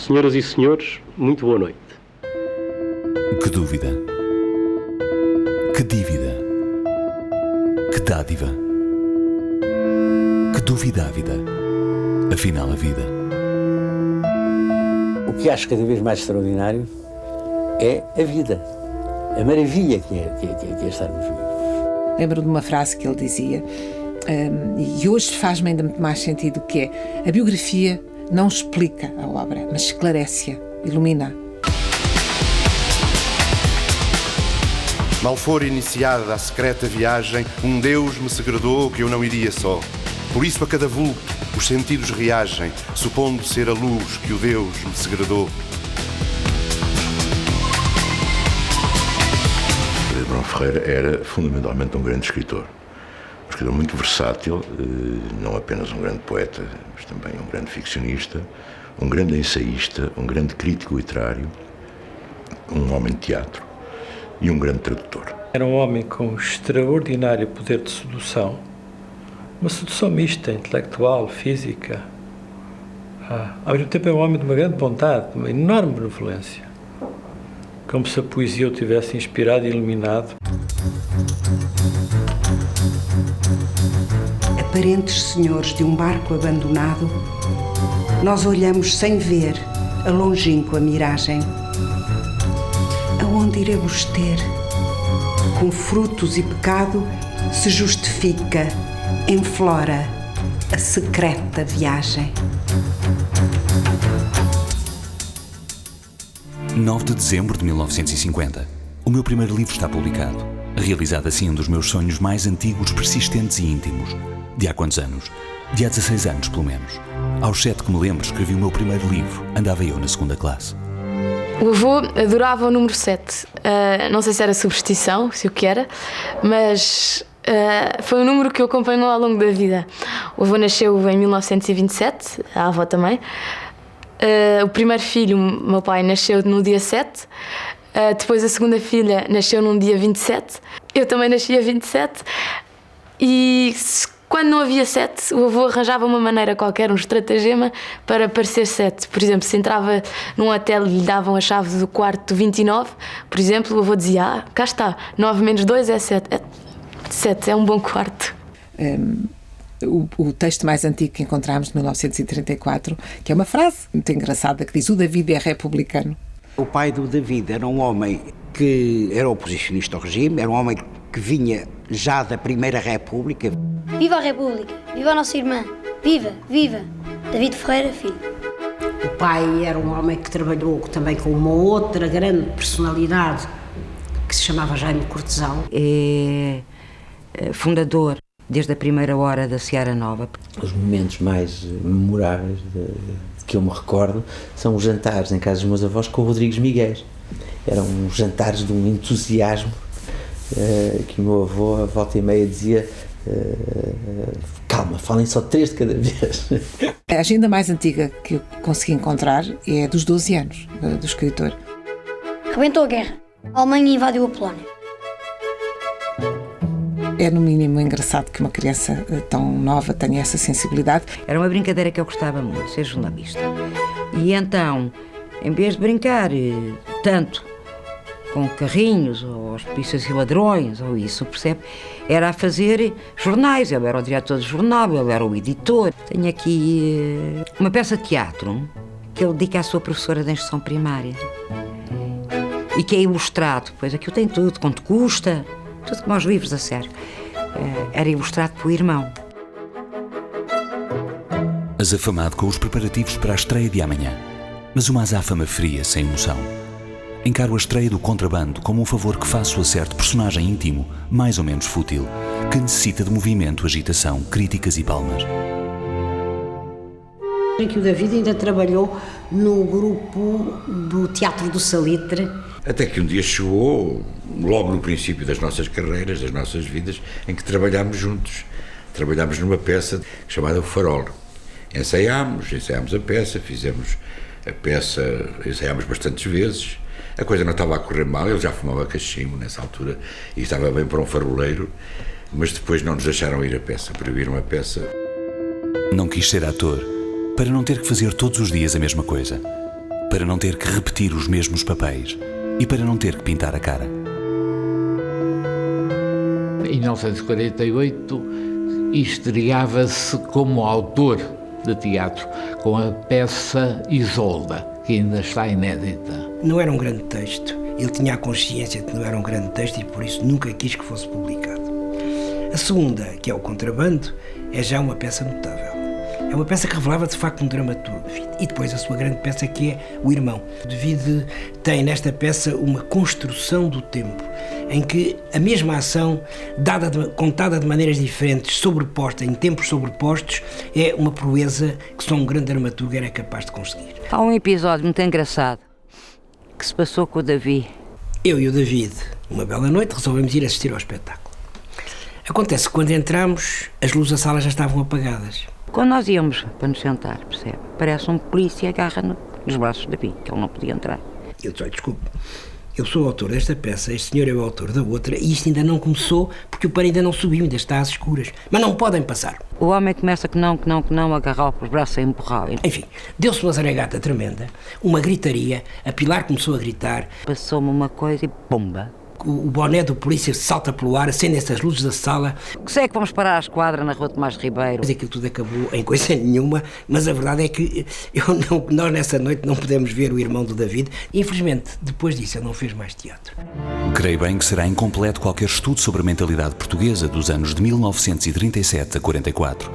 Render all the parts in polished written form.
Senhoras e senhores, muito boa noite. Que dúvida, que dívida, que dádiva, que dúvida a vida, afinal a vida. O que acho cada vez mais extraordinário é a vida, a maravilha que é estarmos vivos. Lembro de uma frase que ele dizia, e hoje faz-me ainda muito mais sentido, que é: a biografia não explica a obra, mas esclarece-a, ilumina. Mal for iniciada a secreta viagem, um Deus me segredou que eu não iria só. Por isso a cada vulto os sentidos reagem, supondo ser a luz que o Deus me segredou. Brão Ferreira era fundamentalmente um grande escritor. Um escritor muito versátil, não apenas um grande poeta, mas também um grande ficcionista, um grande ensaísta, um grande crítico literário, um homem de teatro e um grande tradutor. Era um homem com extraordinário poder de sedução, uma sedução mista, intelectual, física. Ao mesmo tempo é um homem de uma grande bondade, de uma enorme benevolência, como se a poesia o tivesse inspirado e iluminado. Aparentes senhores de um barco abandonado, nós olhamos sem ver a longínqua miragem. Aonde iremos ter? Com frutos e pecado se justifica, enflora a secreta viagem. 9 de dezembro de 1950. O meu primeiro livro está publicado. Realizado assim um dos meus sonhos mais antigos, persistentes e íntimos. De há quantos anos? De há 16 anos, pelo menos. Aos 7 que me lembro, escrevi o meu primeiro livro. Andava eu na 2ª classe. O avô adorava o número 7. Não sei se era superstição, se o que era, mas foi um número que o acompanhou ao longo da vida. O avô nasceu em 1927, a avó também. O primeiro filho, meu pai, nasceu no dia 7. Depois a segunda filha nasceu num dia 27. Eu também nasci a 27. E quando não havia 7, o avô arranjava uma maneira qualquer, um estratagema para parecer 7. Por exemplo, se entrava num hotel e lhe davam a chave do quarto 29, por exemplo, o avô dizia: cá está, 9 menos 2 é 7. 7 é um bom quarto. O texto mais antigo que encontramos, de 1934, que é uma frase muito engraçada, que diz: o David é republicano. O pai do David era um homem que era oposicionista ao regime, era um homem que vinha já da Primeira República. Viva a República! Viva a nossa irmã! Viva! Viva! David Ferreira, filho. O pai era um homem que trabalhou também com uma outra grande personalidade que se chamava Jaime Cortesão. É fundador desde a primeira hora da Seara Nova. Os momentos mais memoráveis que eu me recordo são os jantares em casa dos meus avós com o Rodrigues Miguel. Eram jantares de um entusiasmo que o meu avô, a volta e meia, dizia: calma, falem só 3 de cada vez. A agenda mais antiga que eu consegui encontrar é dos 12 anos do escritor. Rebentou a guerra. A Alemanha invadiu a Polónia. É no mínimo engraçado que uma criança tão nova tenha essa sensibilidade. Era uma brincadeira que eu gostava muito, ser jornalista. E então, em vez de brincar tanto com carrinhos, ou as polícias e ladrões, ou isso, percebe? Era a fazer jornais. Eu era o diretor do jornal, eu era o editor. Tenho aqui uma peça de teatro que ele dedica à sua professora de instrução primária e que é ilustrado. Pois aquilo tem tudo, quanto custa, tudo como aos livros, a sério. Era ilustrado pelo irmão. Azafamado com os preparativos para a estreia de amanhã, mas uma azáfama fria, sem emoção. Encaro a estreia do Contrabando como um favor que faço a certo personagem íntimo, mais ou menos fútil, que necessita de movimento, agitação, críticas e palmas. Em que o David ainda trabalhou no grupo do Teatro do Salitre. Até que um dia chegou, logo no princípio das nossas carreiras, das nossas vidas, em que trabalhámos juntos. Trabalhámos numa peça chamada O Farol. Ensaiámos a peça, fizemos a peça, ensaiámos bastantes vezes. A coisa não estava a correr mal, ele já fumava cachimbo nessa altura e estava bem para um faroleiro, mas depois não nos deixaram ir a peça, proibiram a peça. Não quis ser ator, para não ter que fazer todos os dias a mesma coisa. para não ter que repetir os mesmos papéis e para não ter que pintar a cara. Em 1948, estreava-se como autor de teatro com a peça Isolda, que ainda está inédita. Não era um grande texto. Ele tinha a consciência de que não era um grande texto e por isso nunca quis que fosse publicado. A segunda, que é o Contrabando, é já uma peça notável. É uma peça que revelava de facto um dramaturgo. E depois a sua grande peça, que é O Irmão. David tem nesta peça uma construção do tempo, em que a mesma ação, contada de maneiras diferentes, sobreposta, em tempos sobrepostos, é uma proeza que só um grande dramaturgo era capaz de conseguir. Há um episódio muito engraçado que se passou com o David. Eu e o David, uma bela noite, resolvemos ir assistir ao espetáculo. Acontece que quando entramos, as luzes da sala já estavam apagadas. Quando nós íamos para nos sentar, percebe? Parece um polícia agarra nos braços do David, que ele não podia entrar. Eu disse, desculpe, eu sou o autor desta peça, este senhor é o autor da outra, e isto ainda não começou porque o par ainda não subiu, ainda está às escuras. Mas não podem passar. O homem começa que não, agarrar os braços a empurrar. Enfim, deu-se uma zaragata tremenda, uma gritaria, a Pilar começou a gritar. Passou-me uma coisa e pumba. O boné do polícia salta pelo ar, acendem-se as luzes da sala. Que sei que vamos parar a esquadra na Rua Tomás Ribeiro. Mas aquilo tudo acabou em coisa nenhuma, mas a verdade é que nós nessa noite não pudemos ver o irmão do David. Infelizmente, depois disso, ele não fez mais teatro. Creio bem que será incompleto qualquer estudo sobre a mentalidade portuguesa dos anos de 1937 a 44,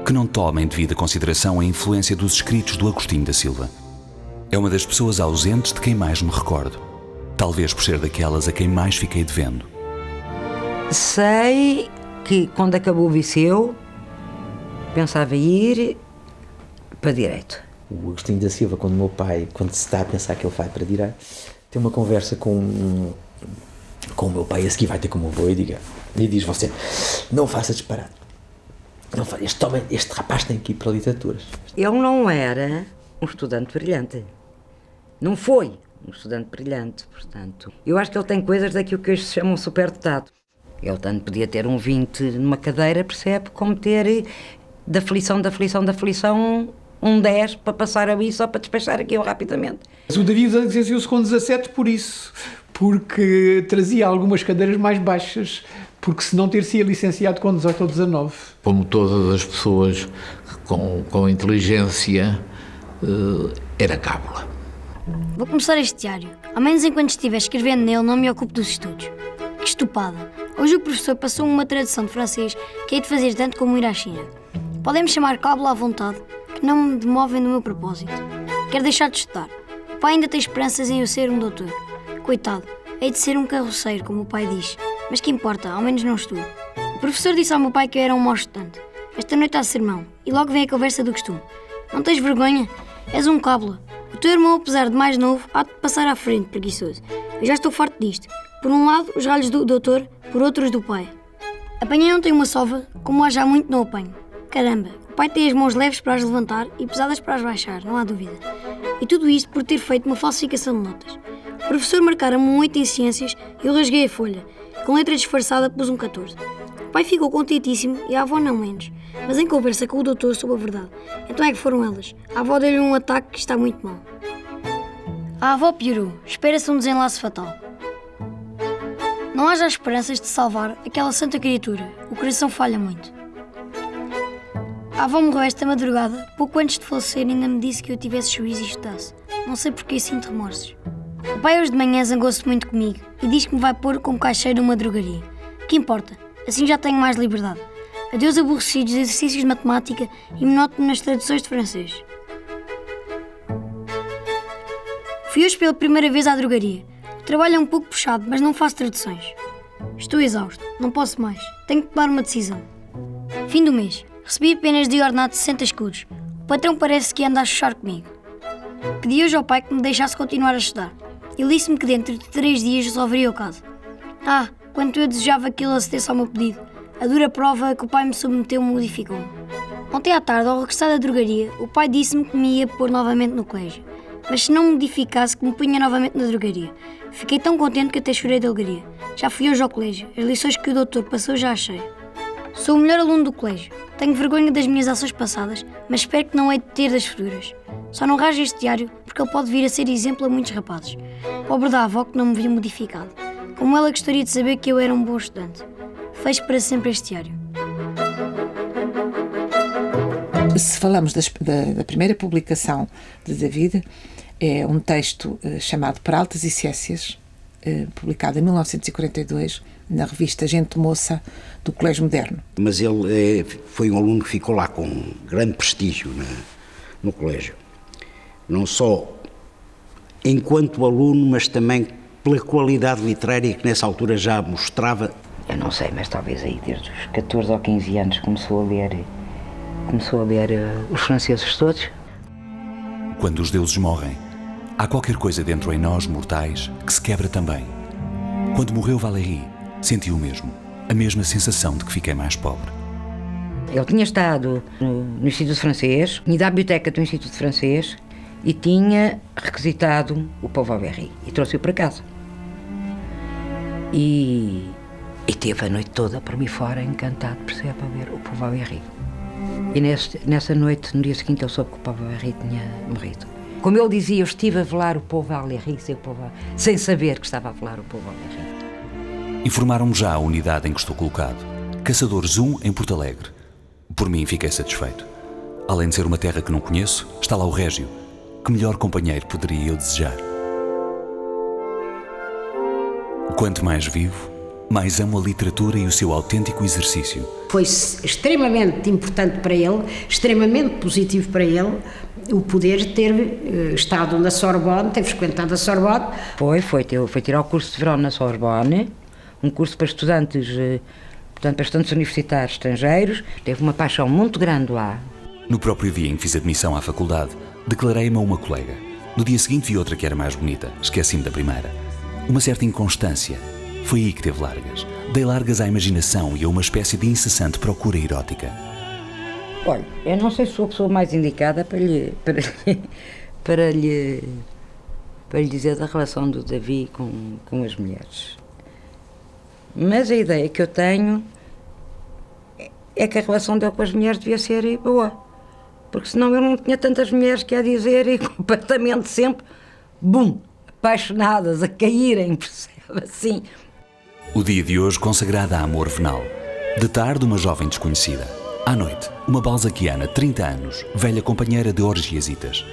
que não tome em devida consideração a influência dos escritos do Agostinho da Silva. É uma das pessoas ausentes de quem mais me recordo. Talvez por ser daquelas a quem mais fiquei devendo. Sei que quando acabou o Viseu, pensava ir para direito. O Agostinho da Silva, quando se está a pensar que ele vai para direito, tem uma conversa com o meu pai, a seguir vai ter como o avô e diz você, não faça disparate. Este rapaz tem que ir para literaturas. Ele não era um estudante brilhante. Não foi um estudante brilhante, portanto. Eu acho que ele tem coisas daquilo que hoje se chama um superdotado. Ele tanto podia ter um 20 numa cadeira, percebe, como ter da aflição, um 10 para passar ali só para despachar aquilo rapidamente. O David licenciou-se com 17 por isso, porque trazia algumas cadeiras mais baixas, porque se não ter-se licenciado com 18 ou 19. Como todas as pessoas com inteligência, era cábula. Vou começar este diário. Ao menos enquanto estiver escrevendo nele, não me ocupo dos estudos. Que estupada! Hoje o professor passou-me uma tradução de francês que hei de fazer tanto como ir à China. Podem-me chamar cábula à vontade, que não me demovem do meu propósito. Quero deixar de estudar. O pai ainda tem esperanças em eu ser um doutor. Coitado, hei de ser um carroceiro, como o pai diz. Mas que importa, ao menos não estudo. O professor disse ao meu pai que eu era um mau estudante. Esta noite há sermão, e logo vem a conversa do costume. Não tens vergonha? És um cábula. O teu irmão, apesar de mais novo, há de passar à frente, preguiçoso. Eu já estou farto disto. Por um lado, os galhos do doutor, por outros do pai. Apanhei ontem uma sova, como há já muito não apanho. Caramba, o pai tem as mãos leves para as levantar e pesadas para as baixar, não há dúvida. E tudo isto por ter feito uma falsificação de notas. O professor marcara-me um 8 em ciências e eu rasguei a folha. Com letra disfarçada pus um 14. O pai ficou contentíssimo e a avó não menos, mas em conversa com o doutor sobre a verdade. Então é que foram elas. A avó deu-lhe um ataque que está muito mal. A avó piorou. Espera-se um desenlace fatal. Não haja esperanças de salvar aquela santa criatura. O coração falha muito. A avó morreu esta madrugada. Pouco antes de falecer ainda me disse que eu tivesse juízo e estudasse. Não sei porque sinto remorsos. O pai hoje de manhã zangou-se muito comigo e diz que me vai pôr como caixeiro numa drogaria. Que importa? Assim já tenho mais liberdade. Adeus aborrecidos exercícios de matemática e monótono nas traduções de francês. Fui hoje pela primeira vez à drogaria. O trabalho é um pouco puxado, mas não faço traduções. Estou exausto, não posso mais. Tenho que tomar uma decisão. Fim do mês. Recebi apenas de ordenado 60 escudos. O patrão parece que anda a chuchar comigo. Pedi hoje ao pai que me deixasse continuar a estudar. Ele disse-me que dentro de 3 dias resolveria o caso. Quanto eu desejava que ele acedesse ao meu pedido. A dura prova que o pai me submeteu modificou-me. Ontem à tarde, ao regressar da drogaria, o pai disse-me que me ia pôr novamente no colégio. Mas se não me modificasse, que me punha novamente na drogaria. Fiquei tão contente que até chorei de alegria. Já fui hoje ao colégio. As lições que o doutor passou já achei. Sou o melhor aluno do colégio. Tenho vergonha das minhas ações passadas, mas espero que não hei de ter das futuras. Só não rasgo este diário porque ele pode vir a ser exemplo a muitos rapazes. Pobre da avó que não me viu modificado. Como ela gostaria de saber que eu era um bom estudante. Fecho para sempre este diário. Se falamos da primeira publicação de David, é um texto chamado Peraltas e Ciências, publicado em 1942 na revista Gente Moça do Colégio Moderno. Mas ele foi um aluno que ficou lá com grande prestígio no colégio. Não só enquanto aluno, mas também pela qualidade literária que nessa altura já mostrava. Eu não sei, mas talvez aí desde os 14 ou 15 anos começou a ler os franceses todos. Quando os deuses morrem, há qualquer coisa dentro em nós, mortais, que se quebra também. Quando morreu Valéry, senti o mesmo, a mesma sensação de que fiquei mais pobre. Ele tinha estado no Instituto Francês, ido à biblioteca do Instituto Francês e tinha requisitado o Paul Valéry e trouxe-o para casa. E teve a noite toda por mim fora, encantado, percebe, a ver o Paul Valéry. E nessa noite, no dia seguinte, eu soube que o Paul Valéry tinha morrido. Como ele dizia, eu estive a velar o Paul Valéry, sem saber que estava a velar o Paul Valéry. Informaram-me já a unidade em que estou colocado. Caçadores 1 em Porto Alegre. Por mim, fiquei satisfeito. Além de ser uma terra que não conheço, está lá o Régio. Que melhor companheiro poderia eu desejar? Quanto mais vivo, mais amo a literatura e o seu autêntico exercício. Foi extremamente importante para ele, extremamente positivo para ele, o poder ter estado na Sorbonne, ter frequentado a Sorbonne. Foi tirar o curso de verão na Sorbonne, um curso para estudantes, portanto, para estudantes universitários estrangeiros. Teve uma paixão muito grande lá. No próprio dia em que fiz admissão à faculdade, declarei-me a uma colega. No dia seguinte vi outra que era mais bonita, esqueci-me da primeira. Uma certa inconstância. Foi aí que teve largas. Dei largas à imaginação e a uma espécie de incessante procura erótica. Olha, eu não sei se sou a pessoa mais indicada para lhe dizer da relação do David com as mulheres. Mas a ideia que eu tenho é que a relação dele com as mulheres devia ser boa. Porque senão eu não tinha tantas mulheres que a dizer e completamente sempre, apaixonadas, a caírem, percebe, assim. O dia de hoje consagrado a amor venal. De tarde, uma jovem desconhecida. À noite, uma balzaquiana, 30 anos, velha companheira de orgiasitas.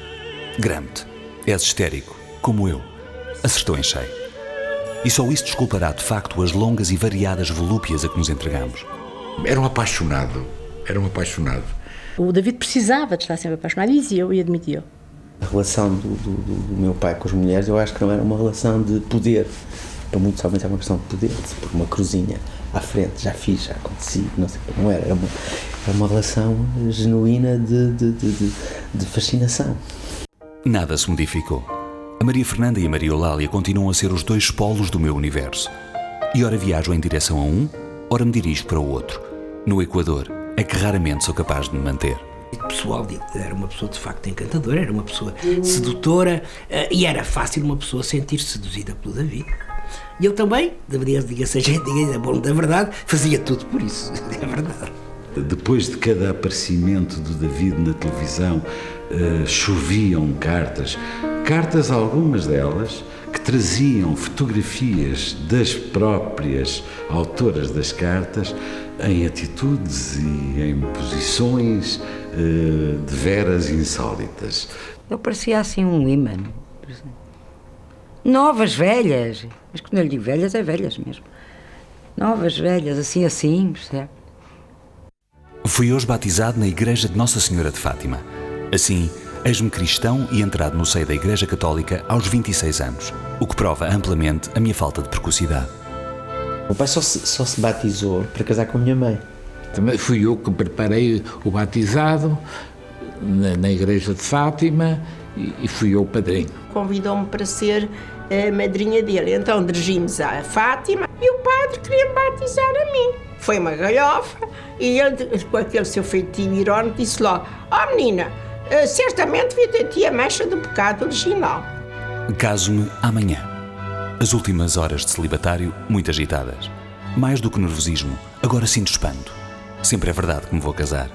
Grande, és histérico, como eu. Acertou em cheio. E só isso desculpará de facto as longas e variadas volúpias a que nos entregamos. Era um apaixonado. O David precisava de estar sempre apaixonado e dizia-o e admitia-o. A relação do meu pai com as mulheres, eu acho que não era uma relação de poder. Para muitos homens é uma questão de poder, de se pôr uma cruzinha à frente, já fiz, já aconteci, não sei, não era. Era uma relação genuína de fascinação. Nada se modificou. A Maria Fernanda e a Maria Eulália continuam a ser os dois polos do meu universo. E ora viajo em direção a um, ora me dirijo para o outro. No Equador, é que raramente sou capaz de me manter. O pessoal dele era uma pessoa de facto encantadora, era uma pessoa sedutora e era fácil uma pessoa sentir-se seduzida pelo David. E ele também, diga-se a gente, é bom da verdade, fazia tudo por isso, é verdade. Depois de cada aparecimento do David na televisão, choviam cartas, algumas delas, que traziam fotografias das próprias autoras das cartas em atitudes e em posições deveras insólitas. Eu parecia assim um imã. Novas, velhas, mas quando eu lhe digo velhas, é velhas mesmo. Novas, velhas, assim, percebe? Fui hoje batizado na Igreja de Nossa Senhora de Fátima. Assim, eis-me cristão e entrado no seio da Igreja Católica aos 26 anos, o que prova amplamente a minha falta de precocidade. O pai só se batizou para casar com a minha mãe. Também fui eu que preparei o batizado na Igreja de Fátima e fui eu o padrinho. Convidou-me para ser a madrinha dele, então dirigimos à Fátima e o padre queria me batizar a mim. Foi uma galhofa e ele, com aquele seu feitio irónico, disse logo: menina, certamente devia ter ti a mancha do pecado original. Caso-me amanhã. As últimas horas de celibatário, muito agitadas. Mais do que nervosismo, agora sinto espanto. sempre é verdade que me vou casar.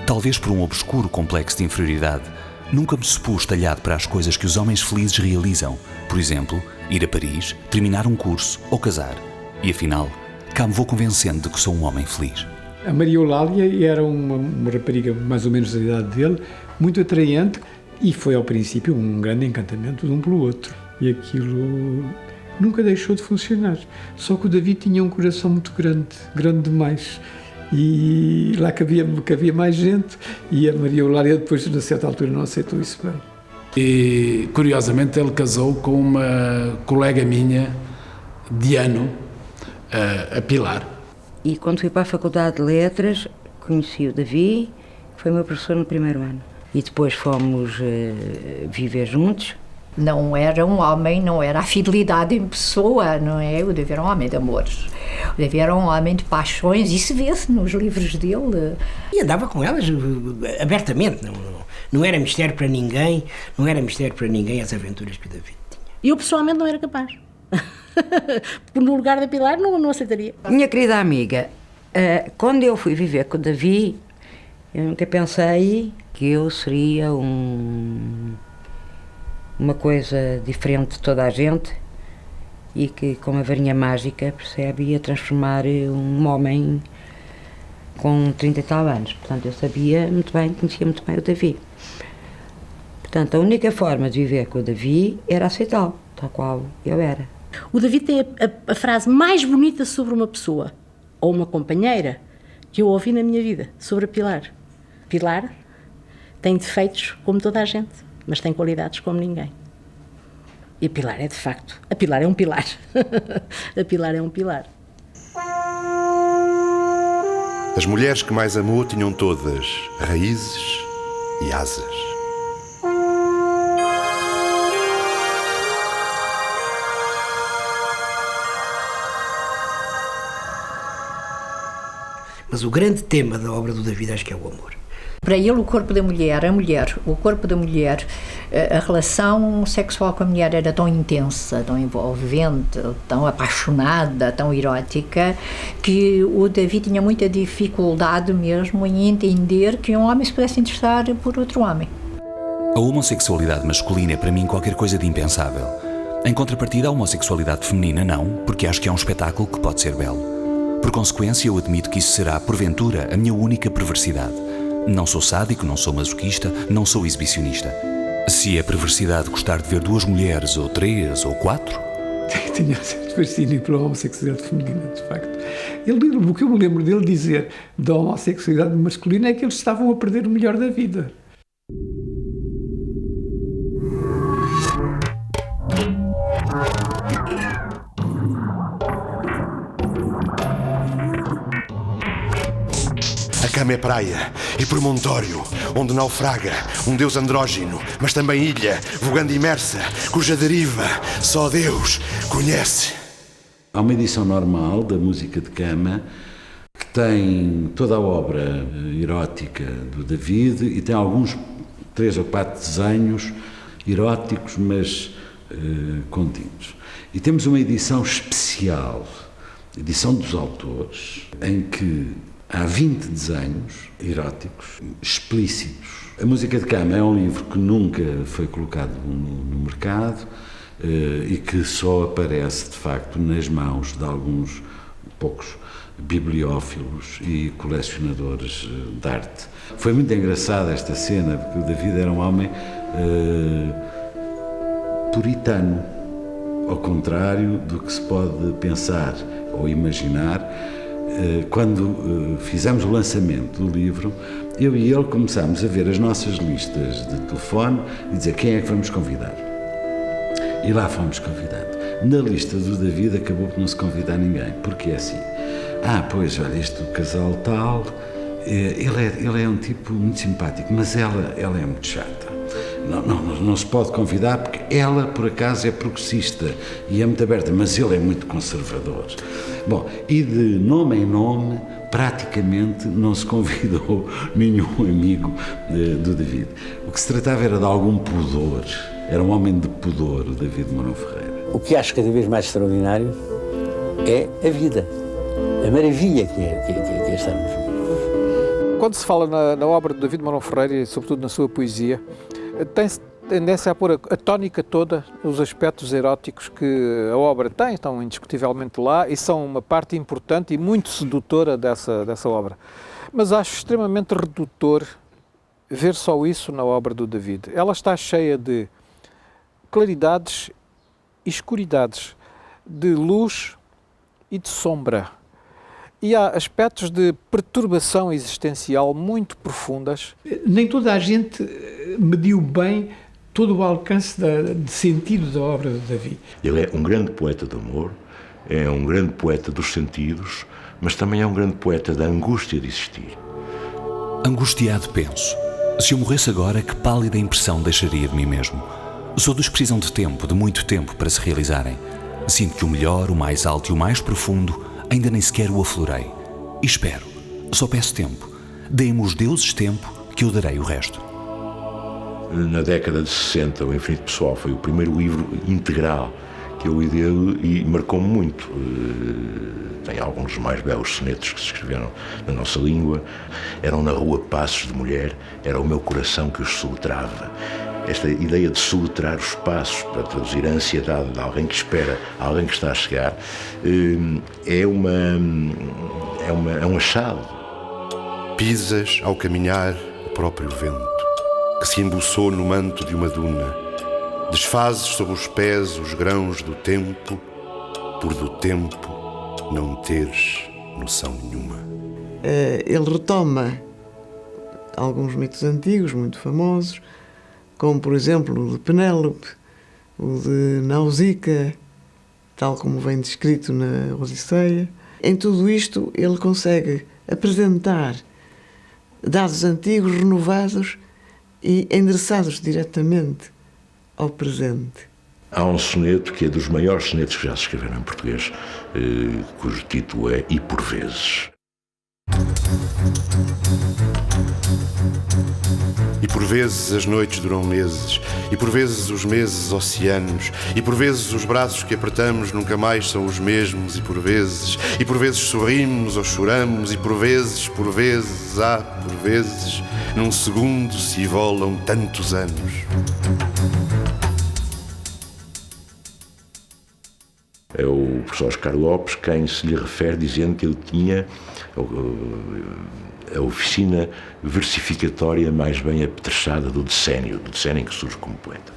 Talvez por um obscuro complexo de inferioridade, nunca me supus talhado para as coisas que os homens felizes realizam. Por exemplo, ir a Paris, terminar um curso ou casar. E afinal, cá me vou convencendo de que sou um homem feliz. A Maria Eulália era uma rapariga mais ou menos da idade dele, muito atraente, e foi ao princípio um grande encantamento de um pelo outro. E aquilo nunca deixou de funcionar. Só que o David tinha um coração muito grande, grande demais. E lá cabia mais gente, e a Maria Eulália depois, a certa altura, não aceitou isso bem. E, curiosamente, ele casou com uma colega minha de ano, a Pilar. E quando fui para a Faculdade de Letras, conheci o Davi, que foi meu professor no primeiro ano. E depois fomos viver juntos. Não era um homem, não era a fidelidade em pessoa, não é? O Davi era um homem de amores. O Davi era um homem de paixões, isso vê-se nos livros dele. E andava com elas abertamente, não era mistério para ninguém, as aventuras que o Davi tinha. Eu pessoalmente não era capaz. No lugar da Pilar não aceitaria. Minha querida amiga, quando eu fui viver com o Davi, eu nunca pensei que eu seria uma coisa diferente de toda a gente e que com uma varinha mágica, percebe, ia transformar um homem com 30 e tal anos. Portanto, eu sabia muito bem, conhecia muito bem o Davi. Portanto, a única forma de viver com o Davi era aceitá-lo, tal qual eu era. O Davi tem a frase mais bonita sobre uma pessoa, ou uma companheira, que eu ouvi na minha vida, sobre a Pilar. Pilar tem defeitos como toda a gente, mas tem qualidades como ninguém. E a Pilar é de facto, a Pilar é um pilar. A Pilar é um pilar. As mulheres que mais amou tinham todas raízes e asas. Mas o grande tema da obra do David acho que é o amor. Para ele, o corpo da mulher, o corpo da mulher, a relação sexual com a mulher era tão intensa, tão envolvente, tão apaixonada, tão erótica, que o David tinha muita dificuldade mesmo em entender que um homem se pudesse interessar por outro homem. A homossexualidade masculina é para mim qualquer coisa de impensável. Em contrapartida, a homossexualidade feminina não, porque acho que é um espetáculo que pode ser belo. Por consequência, eu admito que isso será, porventura, a minha única perversidade. Não sou sádico, não sou masoquista, não sou exibicionista. Se é perversidade gostar de ver 2 mulheres, ou 3, ou 4... Tinha certo fascínio pela homossexualidade feminina, de facto. O que eu me lembro dele dizer da homossexualidade masculina é que eles estavam a perder o melhor da vida. A cama é praia e promontório, onde naufraga um deus andrógino, mas também ilha, vogando imersa, cuja deriva só Deus conhece. Há uma edição normal da música de cama que tem toda a obra erótica do David e tem alguns 3 ou 4 desenhos eróticos, mas contínuos. E temos uma edição especial, edição dos autores, em que há 20 desenhos eróticos explícitos. A música de cama é um livro que nunca foi colocado no mercado e que só aparece, de facto, nas mãos de alguns poucos bibliófilos e colecionadores de arte. Foi muito engraçada esta cena, porque o David era um homem puritano, ao contrário do que se pode pensar ou imaginar. Quando fizemos o lançamento do livro, eu e ele começámos a ver as nossas listas de telefone e dizer quem é que vamos convidar. E lá fomos convidados. Na lista do David acabou por não se convidar ninguém, porque é assim. Pois, olha, este casal tal, ele é um tipo muito simpático, mas ela é muito chata. Não se pode convidar porque ela, por acaso, é progressista e é muito aberta, mas ele é muito conservador. Bom, e de nome em nome, praticamente não se convidou nenhum amigo do David. O que se tratava era de algum pudor, era um homem de pudor, o David Mourão Ferreira. O que acho cada vez mais extraordinário é a vida, a maravilha que é estarmos vivos. Quando se fala na obra de David Mourão Ferreira e sobretudo na sua poesia, tem-se tendência a pôr a tónica toda nos aspectos eróticos que a obra tem, estão indiscutivelmente lá e são uma parte importante e muito sedutora dessa obra. Mas acho extremamente redutor ver só isso na obra do David. Ela está cheia de claridades e escuridades, de luz e de sombra. E há aspectos de perturbação existencial muito profundas. Nem toda a gente mediu bem todo o alcance de sentido da obra de David. Ele é um grande poeta de amor, é um grande poeta dos sentidos, mas também é um grande poeta da angústia de existir. Angustiado penso, se eu morresse agora, que pálida impressão deixaria de mim mesmo. Sou dos que precisam de tempo, de muito tempo, para se realizarem. Sinto que o melhor, o mais alto e o mais profundo ainda nem sequer o aflorei. E espero, só peço tempo. Deem-me os deuses tempo, que eu darei o resto. Na década de 60, o Infinito Pessoal foi o primeiro livro integral que eu li dele e marcou-me muito. Tem alguns dos mais belos sonetos que se escreveram na nossa língua. Eram na rua passos de mulher, era o meu coração que os soletrava. Esta ideia de soletrar os passos, para traduzir a ansiedade de alguém que espera, alguém que está a chegar, é um achado. Pisas, ao caminhar, o próprio vento, que se embuçou no manto de uma duna. Desfazes sob os pés os grãos do tempo, por do tempo não teres noção nenhuma. Ele retoma alguns mitos antigos, muito famosos, como, por exemplo, o de Penélope, o de Nausicaa, tal como vem descrito na Odisseia. Em tudo isto, ele consegue apresentar dados antigos renovados e endereçados diretamente ao presente. Há um soneto que é dos maiores sonetos que já se escreveram em português, cujo título é E por vezes. E por vezes as noites duram meses, e por vezes os meses oceanos, e por vezes os braços que apertamos nunca mais são os mesmos, e por vezes sorrimos ou choramos, e por vezes, por vezes, num segundo se volam tantos anos. É o professor Oscar Lopes quem se lhe refere dizendo que ele tinha a oficina versificatória mais bem apetrechada do decénio em que surge como poeta.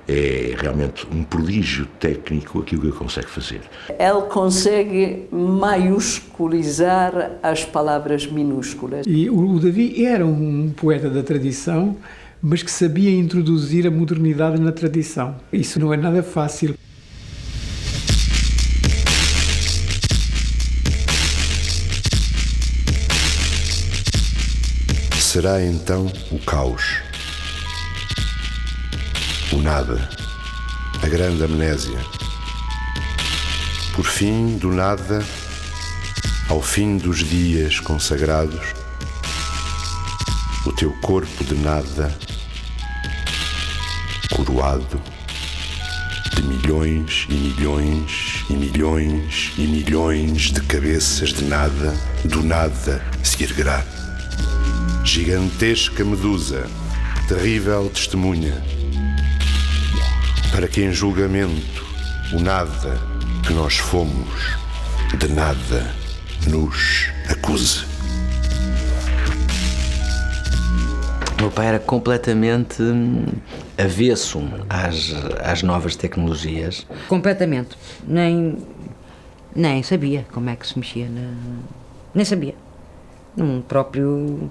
É realmente um prodígio técnico aquilo que ele consegue fazer. Ele consegue maiusculizar as palavras minúsculas. E o David era um poeta da tradição, mas que sabia introduzir a modernidade na tradição. Isso não é nada fácil. Será então o caos, o nada, a grande amnésia. Por fim, do nada, ao fim dos dias consagrados, o teu corpo de nada, coroado de milhões e milhões e milhões e milhões de cabeças de nada, do nada se erguerá. Gigantesca medusa, terrível testemunha, para que em julgamento o nada que nós fomos, de nada nos acuse. O meu pai era completamente avesso às novas tecnologias. Completamente. Nem sabia como é que se mexia. Nem sabia. Num próprio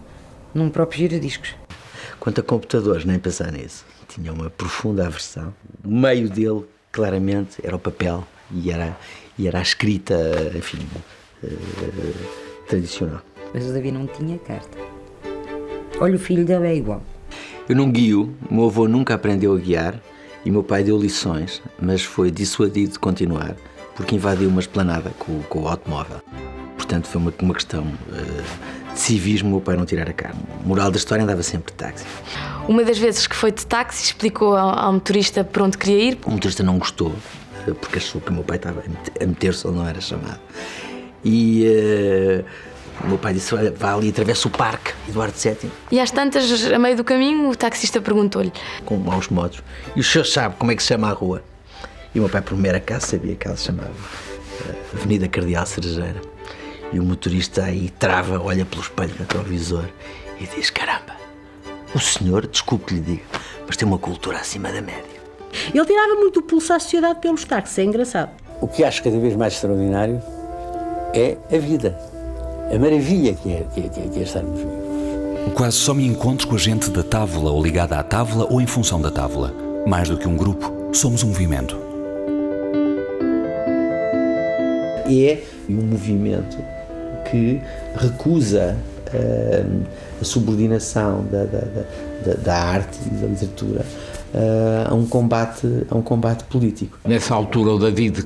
giradiscos. Quanto a computadores, nem pensar nisso. Tinha uma profunda aversão. O meio dele, claramente, era o papel e era a escrita, enfim, tradicional. Mas o David não tinha carta. Olha, o filho dele é igual. Eu não guio, o meu avô nunca aprendeu a guiar e meu pai deu lições, mas foi dissuadido de continuar porque invadiu uma esplanada com o automóvel. Portanto, foi uma questão de civismo, meu pai não tirar a carne. Moral da história, andava sempre de táxi. Uma das vezes que foi de táxi, explicou ao motorista para onde queria ir. O motorista não gostou, porque achou que o meu pai estava a meter-se onde não era chamado. E O meu pai disse, olha, vá ali, atravessa o parque, Eduardo VII. E às tantas, a meio do caminho, o taxista perguntou-lhe: com maus modos, e o senhor sabe como é que se chama a rua? E o meu pai, por mera cá, sabia que ela se chamava Avenida Cardeal Cerejeira. E o motorista aí trava, olha pelo espelho retrovisor e diz, caramba, o senhor, desculpe que lhe diga, mas tem uma cultura acima da média. Ele tirava muito o pulso à sociedade pelos táxis, é engraçado. O que acho cada vez mais extraordinário é a vida, a maravilha que é estarmos vivos. Quase só me encontro com a gente da Távola ou ligada à Távola ou em função da Távola. Mais do que um grupo, somos um movimento. É um movimento que recusa a subordinação da arte e da literatura a um combate político. Nessa altura o David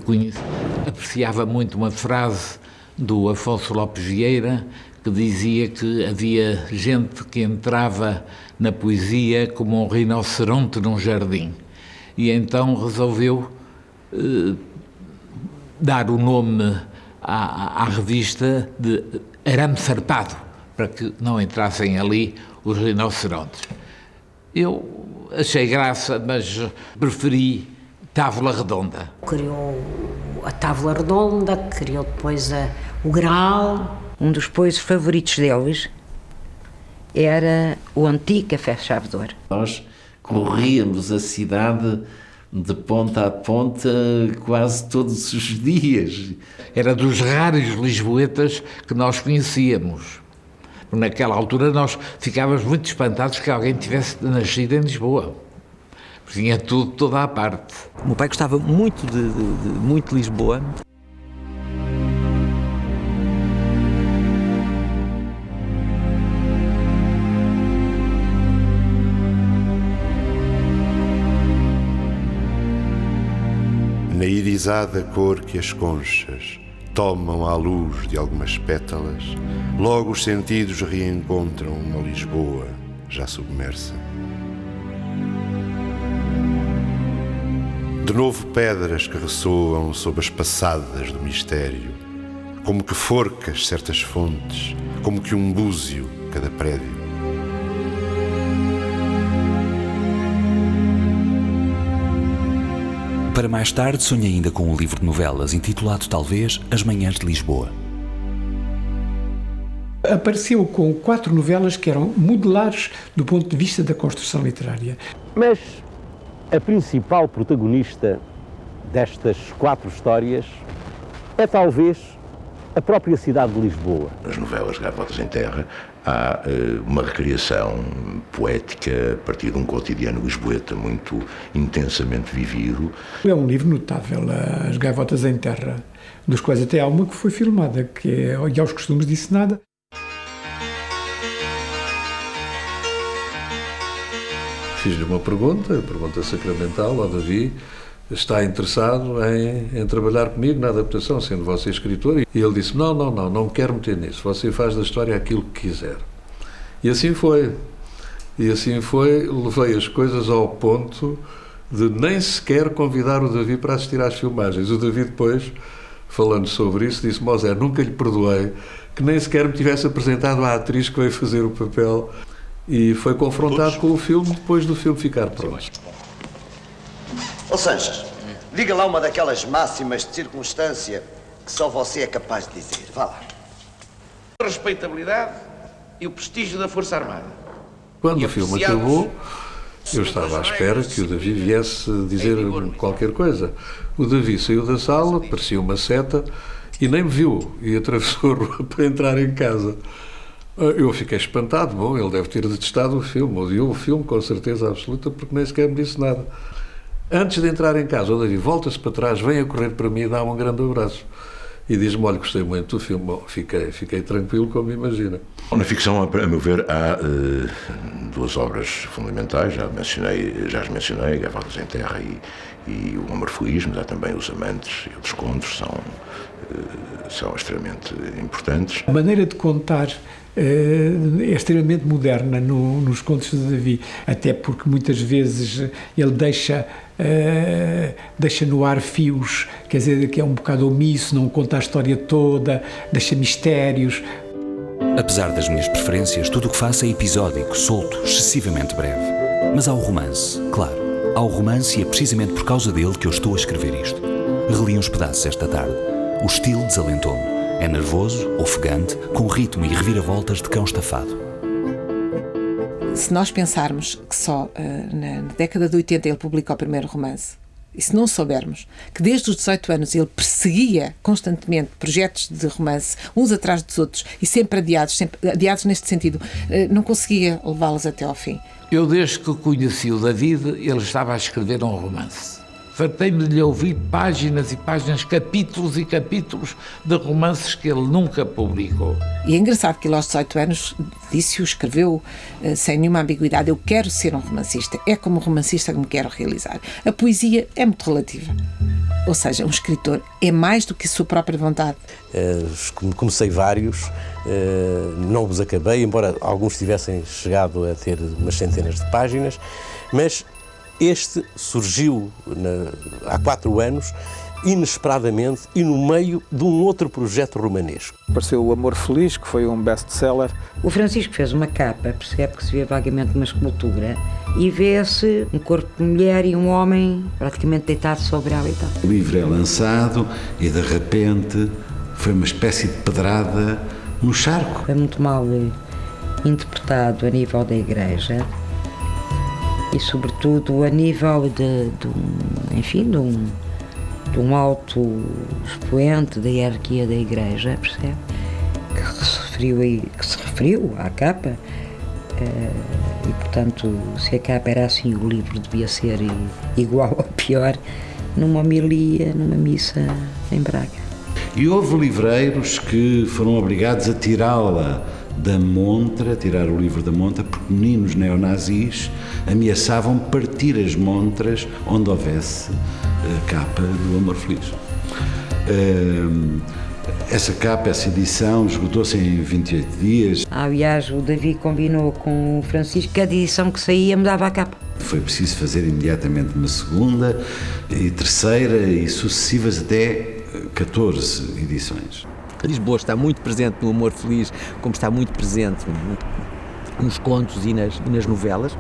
apreciava muito uma frase do Afonso Lopes Vieira que dizia que havia gente que entrava na poesia como um rinoceronte num jardim, e então resolveu dar o nome à revista de Arame Farpado, para que não entrassem ali os rinocerontes. Eu achei graça, mas preferi Távola Redonda. Criou a Távola Redonda, criou depois o Graal. Um dos poetas favoritos deles era o antigo Café Chave de Ouro. Nós corríamos a cidade de ponta a ponta quase todos os dias. Era dos raros lisboetas que nós conhecíamos. Naquela altura nós ficávamos muito espantados que alguém tivesse nascido em Lisboa. Tinha tudo, toda a parte. O meu pai gostava muito de Lisboa. Na irisada cor que as conchas tomam à luz de algumas pétalas, logo os sentidos reencontram uma Lisboa já submersa. De novo pedras que ressoam sob as passadas do mistério, como que forcas certas fontes, como que um búzio cada prédio. Para mais tarde, sonhei ainda com um livro de novelas intitulado, talvez, As Manhãs de Lisboa. Apareceu com 4 novelas que eram modelares do ponto de vista da construção literária. Mas a principal protagonista destas 4 histórias é talvez a própria cidade de Lisboa. Nas novelas Gaivotas em Terra há uma recriação poética a partir de um cotidiano lisboeta muito intensamente vivido. É um livro notável, As Gaivotas em Terra, dos quais até há uma que foi filmada, que é E aos Costumes disse nada. Fiz-lhe uma pergunta sacramental ao Davi: está interessado em trabalhar comigo na adaptação, sendo você escritor? E ele disse, não quero meter nisso, você faz da história aquilo que quiser. E assim foi, levei as coisas ao ponto de nem sequer convidar o Davi para assistir às filmagens. O Davi depois, falando sobre isso, disse, Mosé, nunca lhe perdoei que nem sequer me tivesse apresentado à atriz que veio fazer o papel, e foi confrontado com o filme depois do filme ficar pronto. Ô Sanches, diga lá uma daquelas máximas de circunstância que só você é capaz de dizer. Vá lá. A respeitabilidade e o prestígio da Força Armada. Quando o filme acabou, eu estava à espera que o Davi viesse dizer qualquer coisa. O Davi saiu da sala, parecia uma seta, e nem me viu, e atravessou a rua para entrar em casa. Eu fiquei espantado. Bom, ele deve ter detestado o filme, odiou o filme com certeza absoluta, porque nem sequer me disse nada. Antes de entrar em casa, o Davi volta-se para trás, vem a correr para mim e dá-me um grande abraço. E diz-me, olha, gostei muito do filme. Bom, fiquei tranquilo, como imagina. Na ficção, a meu ver, há 2 obras fundamentais, já as mencionei, Gaivotas em Terra e o Amorfoísmo, há também Os Amantes e Outros Contos, são extremamente importantes. A maneira de contar é extremamente moderna nos contos de Davi, até porque muitas vezes ele deixa no ar fios, quer dizer, que é um bocado omisso, não conta a história toda, deixa mistérios. Apesar das minhas preferências, tudo o que faço é episódico, solto, excessivamente breve. Mas há o romance, claro. Há o romance e é precisamente por causa dele que eu estou a escrever isto. Reli uns pedaços esta tarde. O estilo desalentou-me. É nervoso, ofegante, com ritmo e reviravoltas de cão estafado. Se nós pensarmos que só na década de 80 ele publicou o primeiro romance, e se não soubermos que desde os 18 anos ele perseguia constantemente projetos de romance, uns atrás dos outros, e sempre adiados neste sentido, não conseguia levá-los até ao fim. Eu, desde que conheci o David, ele estava a escrever um romance. Fartei-me de lhe ouvir páginas e páginas, capítulos e capítulos de romances que ele nunca publicou. E é engraçado que ele aos 18 anos disse-o, escreveu sem nenhuma ambiguidade: eu quero ser um romancista, é como romancista que me quero realizar. A poesia é muito relativa. Ou seja, um escritor é mais do que a sua própria vontade. Comecei vários, não os acabei, embora alguns tivessem chegado a ter umas centenas de páginas, mas este surgiu há 4 anos, inesperadamente, e no meio de um outro projeto romanesco. Apareceu O Amor Feliz, que foi um best-seller. O Francisco fez uma capa, percebe que se vê vagamente uma escultura e vê-se um corpo de mulher e um homem praticamente deitado sobre ela e tal. O livro é lançado e, de repente, foi uma espécie de pedrada no charco. Foi muito mal interpretado a nível da Igreja e, sobretudo, a nível de um alto expoente da hierarquia da Igreja, percebe? Que se referiu à capa. E, portanto, se a capa era assim, o livro devia ser igual ou pior numa homilia, numa missa em Braga. E houve livreiros que foram obrigados a tirá-la da montra, tirar o livro da montra, porque meninos neonazis ameaçavam partir as montras onde houvesse a capa do Amor Feliz. Essa capa, essa edição, esgotou-se em 28 dias. Aliás, o David combinou com o Francisco que a edição que saía mudava a capa. Foi preciso fazer imediatamente uma segunda e terceira e sucessivas até 14 edições. Lisboa está muito presente no Amor Feliz, como está muito presente nos contos e nas novelas.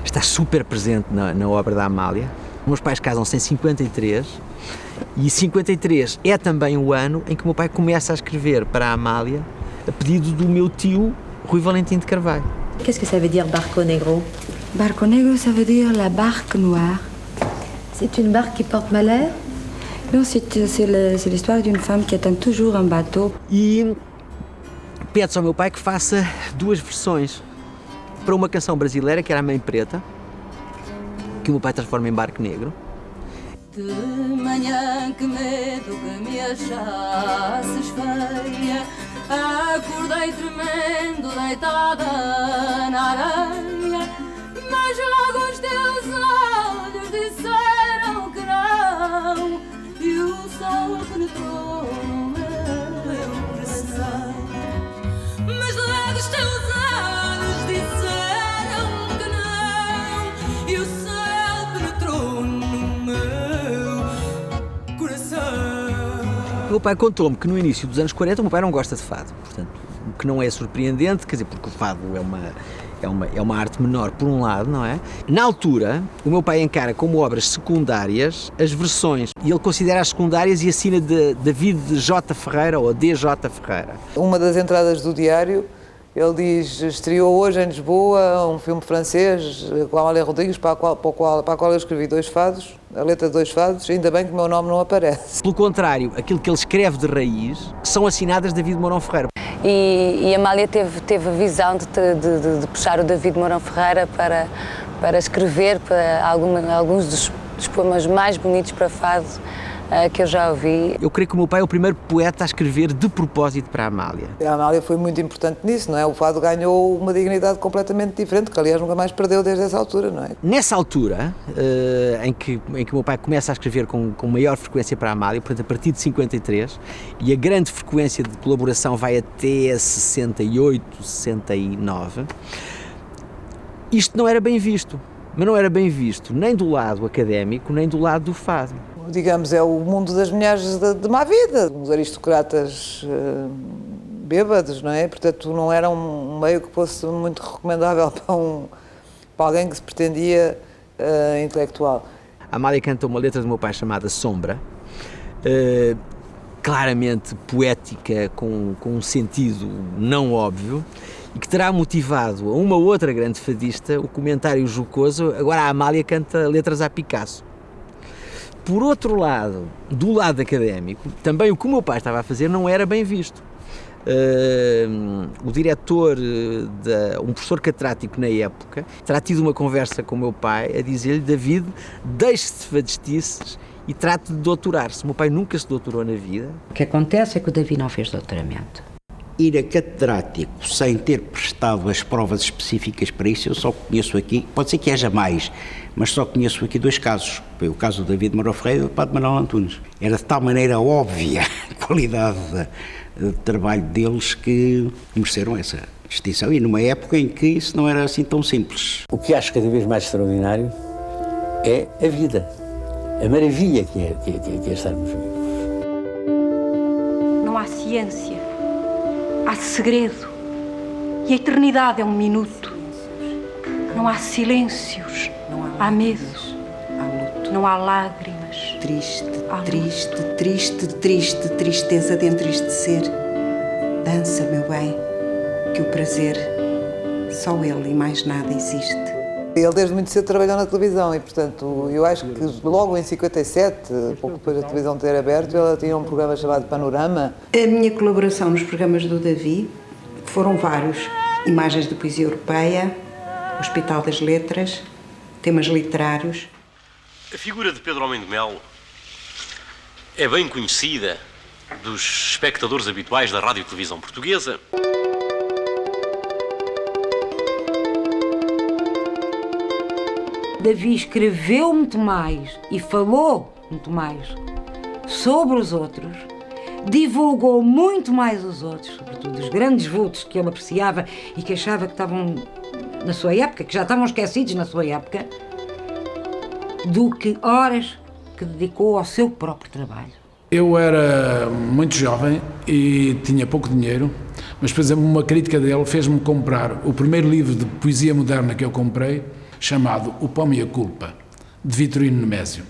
Está super presente na obra da Amália. Meus pais casam-se em 53 e 53 é também o ano em que o meu pai começa a escrever para a Amália a pedido do meu tio Rui Valentim de Carvalho. Qu'est-ce que ça veut dire barco negro? Barco negro, ça veut dire la barque noire. C'est une barque qui porte malheur? Non, c'est l'histoire d'une femme qui attend toujours un bateau. E pede-se ao meu pai que faça 2 versões para uma canção brasileira que era a Mãe Preta, que o meu pai transforma em Barco Negro. De manhã que medo que me achasses feia, acordei tremendo deitada na areia, mas logo os teus olhos disseram que não, e o sol penetrou no meu coração. Mas logo os teus olhos disseram que não, e o sol penetrou no meu coração. O meu pai contou-me que no início dos anos 40 o meu pai não gosta de fado, portanto, o que não é surpreendente, quer dizer, porque o fado é uma arte menor, por um lado, não é? Na altura, o meu pai encara como obras secundárias as versões, e ele considera as secundárias e assina de David J. Ferreira ou DJ Ferreira. Uma das entradas do diário, ele diz: estreou hoje em Lisboa um filme francês com a Amália Rodrigues, para a qual eu escrevi 2 fados, a letra de 2 fados, ainda bem que o meu nome não aparece. Pelo contrário, aquilo que ele escreve de raiz são assinadas de David Mourão Ferreira. E a Amália teve a visão de puxar o David Mourão Ferreira para escrever para alguns dos poemas mais bonitos para fado que eu já ouvi. Eu creio que o meu pai é o primeiro poeta a escrever de propósito para a Amália. A Amália foi muito importante nisso, não é? O fado ganhou uma dignidade completamente diferente, que aliás nunca mais perdeu desde essa altura, não é? Nessa altura, em que o meu pai começa a escrever com maior frequência para a Amália, portanto a partir de 53, e a grande frequência de colaboração vai até 68, 69, isto não era bem visto. Mas não era bem visto nem do lado académico, nem do lado do fado. Digamos, é o mundo das mulheres de má vida, uns aristocratas bêbados, não é? Portanto, não era um meio que fosse muito recomendável para alguém que se pretendia intelectual. A Amália canta uma letra do meu pai chamada Sombra, claramente poética, com um sentido não óbvio, e que terá motivado a uma outra grande fadista o comentário jocoso: agora a Amália canta letras a Picasso. Por outro lado, do lado académico, também o que o meu pai estava a fazer não era bem visto. O diretor, um professor catedrático na época, terá tido uma conversa com o meu pai a dizer-lhe: David, deixe-se de fadistices e trate de doutorar-se. O meu pai nunca se doutorou na vida. O que acontece é que o David não fez doutoramento. Ir a catedrático sem ter prestado as provas específicas para isso, eu só conheço aqui, pode ser que haja mais, mas só conheço aqui 2 casos. Foi o caso do David Mourão Ferreira e do Padre Manuel Antunes. Era de tal maneira óbvia a qualidade de trabalho deles que mereceram essa distinção, e numa época em que isso não era assim tão simples. O que acho cada vez mais extraordinário é a vida, a maravilha que é estarmos vivos. Não há ciência, há segredo, e a eternidade é um minuto. Não há silêncios, há medo, não há lágrimas. Triste, triste, triste, triste, tristeza de entristecer. Dança, meu bem, que o prazer, só ele e mais nada existe. Ele desde muito cedo trabalhou na televisão e, portanto, eu acho que logo em 57, pouco depois da televisão ter aberto, ela tinha um programa chamado Panorama. A minha colaboração nos programas do David foram vários. Imagens de poesia europeia, Hospital das Letras, temas literários. A figura de Pedro Homem de Melo é bem conhecida dos espectadores habituais da rádio e televisão portuguesa. Davi escreveu muito mais e falou muito mais sobre os outros, divulgou muito mais os outros, sobretudo os grandes vultos que ele apreciava e que achava que estavam na sua época, que já estavam esquecidos na sua época, do que horas que dedicou ao seu próprio trabalho. Eu era muito jovem e tinha pouco dinheiro, mas, por exemplo, uma crítica dele fez-me comprar o primeiro livro de poesia moderna que eu comprei, chamado O Pão e a Culpa, de Vitorino Nemésio.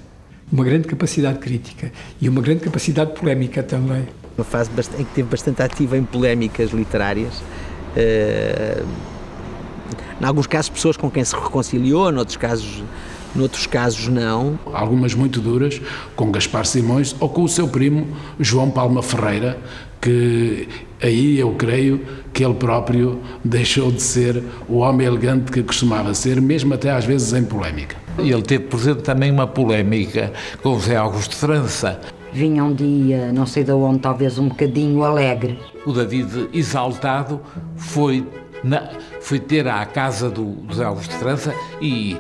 Uma grande capacidade crítica e uma grande capacidade polémica também. Uma fase em que esteve bastante ativa em polémicas literárias. Em alguns casos, pessoas com quem se reconciliou, noutros casos não. Algumas muito duras, com Gaspar Simões ou com o seu primo João Palma Ferreira, que aí eu creio que ele próprio deixou de ser o homem elegante que costumava ser, mesmo até às vezes em polémica. E ele teve, por exemplo, também uma polémica com o José Augusto de França. Vinha um dia, não sei de onde, talvez um bocadinho alegre. O David, exaltado, foi ter à casa do José Augusto de França e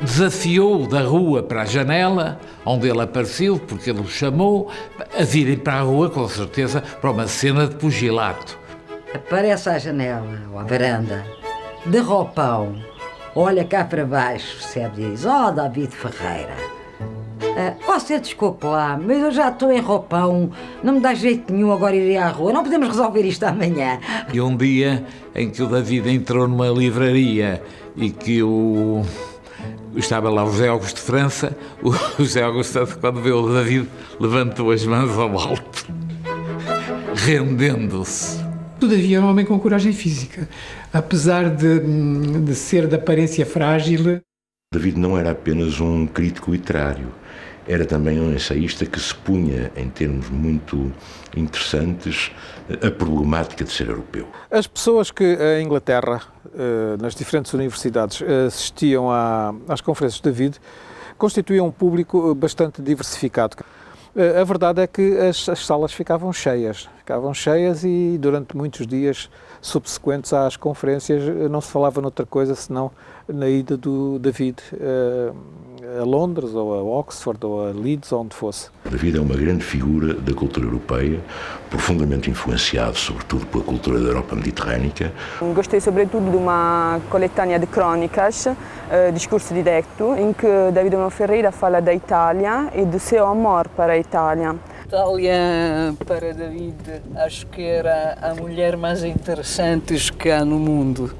desafiou da rua para a janela, onde ele apareceu, porque ele o chamou, a virem para a rua, com certeza, para uma cena de pugilato. Aparece à janela, ou à varanda, de roupão, olha cá para baixo, percebe e diz: "Oh, David Ferreira, você desculpe lá, mas eu já estou em roupão, não me dá jeito nenhum agora ir à rua, não podemos resolver isto amanhã." E um dia em que o David entrou numa livraria e que estava lá o José Augusto de França, o José Augusto, quando vê o David, levantou as mãos ao alto, rendendo-se. Todavia era um homem com coragem física, apesar de ser de aparência frágil. David não era apenas um crítico literário, era também um ensaísta que se punha, em termos muito interessantes, a problemática de ser europeu. As pessoas que em Inglaterra, nas diferentes universidades, assistiam às conferências de David, constituíam um público bastante diversificado. A verdade é que as salas ficavam cheias e durante muitos dias subsequentes às conferências não se falava noutra coisa senão na ida do David a Londres ou a Oxford ou a Leeds, onde fosse. David é uma grande figura da cultura europeia, profundamente influenciado sobretudo pela cultura da Europa mediterrânica. Gostei sobretudo de uma coletânea de crônicas, discurso direto, em que David Mourão Ferreira fala da Itália e do seu amor para a Itália. Itália, para David, acho que era a mulher mais interessante que há no mundo.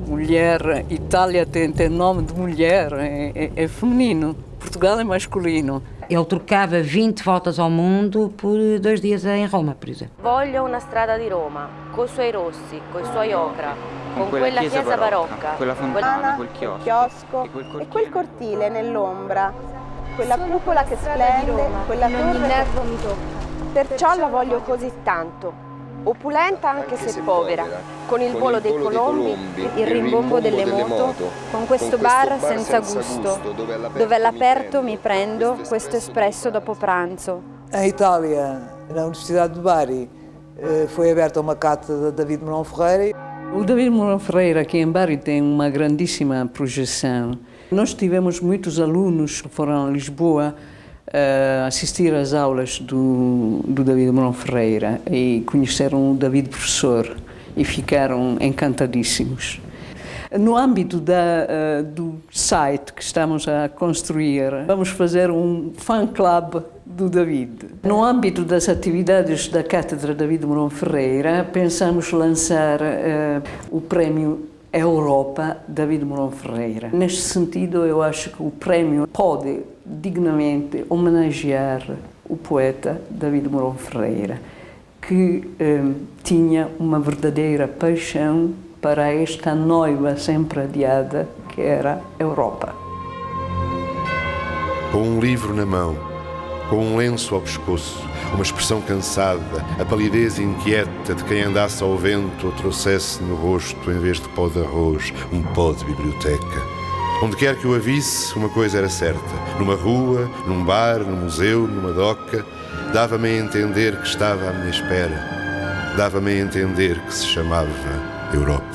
Mulher, Itália tem nome de mulher, é feminino. Portugal é masculino. Ele trocava 20 voltas ao mundo por 2 dias em Roma, por exemplo. Voglio una strada di Roma, coi suoi rossi, coi suoi ocra, con quella chiesa barocca, quella fontana, quel chiosco e quel cortile nell'ombra, quella cupola che splende, quella torre. Perciò la voglio così tanto. Opulenta anche se povera, con il volo dei colombi, il rimbombo delle moto, con questo bar senza gusto, dove all'aperto mi prendo questo espresso dopo pranzo. Em Itália, na Universidade de Bari, foi aberta uma cátedra de David Mourão Ferreira. O David Mourão Ferreira aqui em Bari tem uma grandíssima projeção. Nós tivemos muitos alunos que foram a Lisboa assistir às aulas do David Mourão Ferreira e conheceram o David professor e ficaram encantadíssimos. No âmbito do site que estamos a construir, vamos fazer um fan club do David. No âmbito das atividades da Cátedra David Mourão Ferreira, pensamos lançar o prémio Europa David Mourão Ferreira. Neste sentido, eu acho que o prémio pode dignamente homenagear o poeta David Mourão Ferreira, que tinha uma verdadeira paixão para esta noiva sempre adiada, que era a Europa. Com um livro na mão, com um lenço ao pescoço, uma expressão cansada, a palidez inquieta de quem andasse ao vento ou trouxesse no rosto, em vez de pó de arroz, um pó de biblioteca. Onde quer que o avisse, uma coisa era certa. Numa rua, num bar, num museu, numa doca, dava-me a entender que estava à minha espera. Dava-me a entender que se chamava Europa.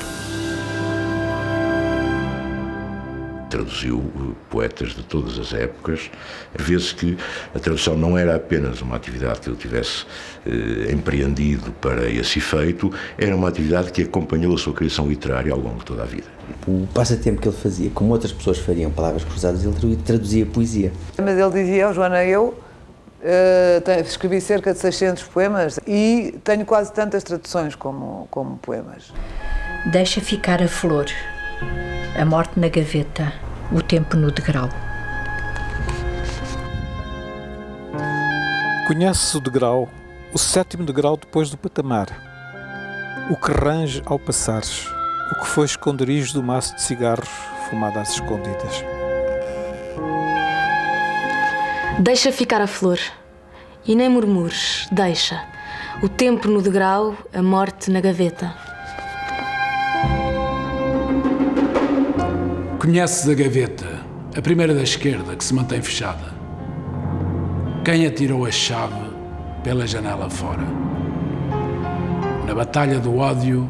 Traduziu poetas de todas as épocas. Vê-se que a tradução não era apenas uma atividade que ele tivesse empreendido para esse efeito, era uma atividade que acompanhou a sua criação literária ao longo de toda a vida. O passatempo que ele fazia, como outras pessoas fariam palavras cruzadas, ele traduzia poesia. Mas ele dizia, Joana, eu escrevi cerca de 600 poemas e tenho quase tantas traduções como poemas. Deixa ficar a flor, a morte na gaveta, o tempo no degrau. Conheces o degrau, o 7º degrau depois do patamar, o que range ao passares, o que foi esconderijo do maço de cigarros fumado às escondidas. Deixa ficar a flor, e nem murmures, deixa, o tempo no degrau, a morte na gaveta. Conheces a gaveta, a primeira da esquerda, que se mantém fechada. Quem atirou a chave pela janela fora? Na batalha do ódio,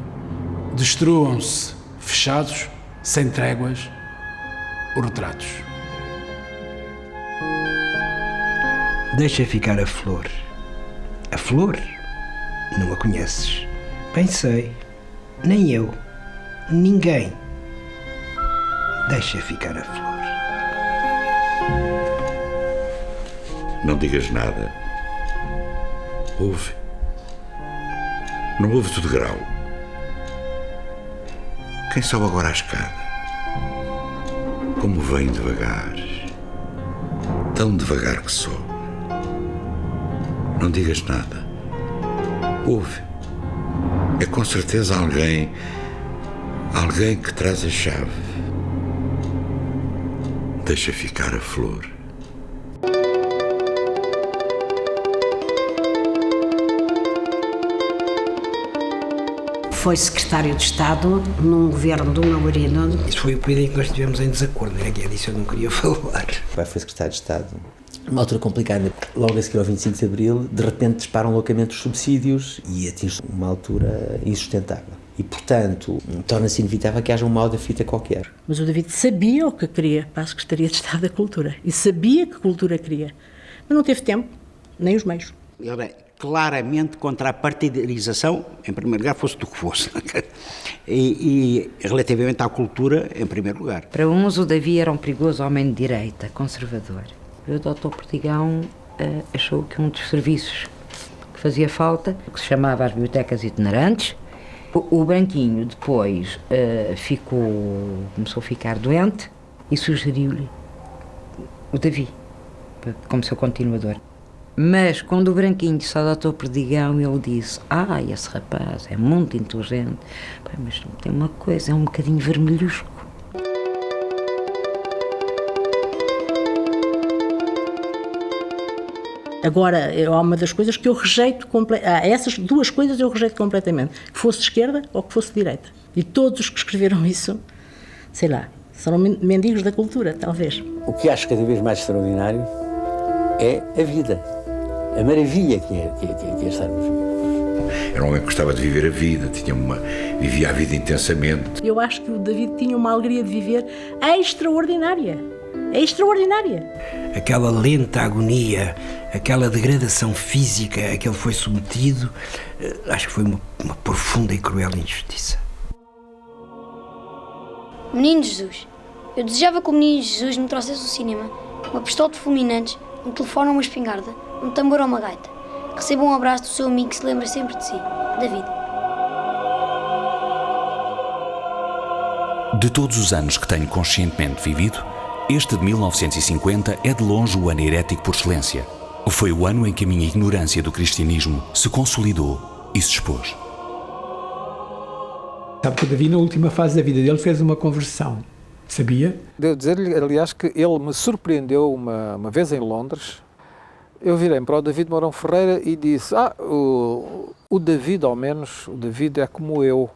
destruam-se, fechados, sem tréguas, os retratos. Deixa ficar a flor. A flor? Não a conheces. Bem sei. Nem eu. Ninguém. Deixa ficar a flor. Não digas nada. Ouve. Não ouves o degrau. Quem sobe agora a escada? Como vem devagar. Tão devagar que sobe. Não digas nada. Ouve. É com certeza alguém que traz a chave. Deixa ficar a flor. Foi secretário de Estado num governo do meu marido. Isso foi o período em que nós estivemos em desacordo, né? Que é disso eu não queria falar. O pai foi secretário de Estado. Numa altura complicada, logo a seguir ao 25 de Abril, de repente disparam loucamente os subsídios e atinge uma altura insustentável. E, portanto, torna-se inevitável que haja um mal da fita qualquer. Mas o David sabia o que queria para a Secretaria de Estado da Cultura e sabia que cultura queria, mas não teve tempo, nem os meios. Ele é claramente contra a partidarização, em primeiro lugar, fosse do que fosse, e relativamente à cultura, em primeiro lugar. Para uns, o Davi era um perigoso homem de direita, conservador. O Dr. Perdigão achou que um dos serviços que fazia falta, que se chamava as bibliotecas itinerantes, o Branquinho depois começou a ficar doente e sugeriu-lhe o Davi como seu continuador. Mas quando o Branquinho disse ao Dr. Perdigão, ele disse: esse rapaz é muito inteligente, mas tem uma coisa, é um bocadinho vermelhusco. Agora, há uma das coisas que eu rejeito completamente. Essas duas coisas eu rejeito completamente. Que fosse de esquerda ou que fosse de direita. E todos os que escreveram isso, sei lá, são mendigos da cultura, talvez. O que acho cada vez mais extraordinário é a vida. A maravilha que é estarmos vivos. Era um homem que gostava de viver a vida, vivia a vida intensamente. Eu acho que o David tinha uma alegria de viver extraordinária. É extraordinária. Aquela lenta agonia, aquela degradação física a que ele foi submetido, acho que foi uma profunda e cruel injustiça. Menino Jesus. Eu desejava que o Menino Jesus me trouxesse ao cinema uma pistola de fulminantes, um telefone ou uma espingarda, um tambor ou uma gaita. Receba um abraço do seu amigo que se lembra sempre de si, David. De todos os anos que tenho conscientemente vivido, este de 1950 é de longe o ano herético por excelência. Foi o ano em que a minha ignorância do cristianismo se consolidou e se expôs. Sabe que o Davi, na última fase da vida dele, fez uma conversão. Sabia? Devo dizer-lhe, aliás, que ele me surpreendeu uma vez em Londres. Eu virei para o David Mourão Ferreira e disse: o David, ao menos, o David é como eu.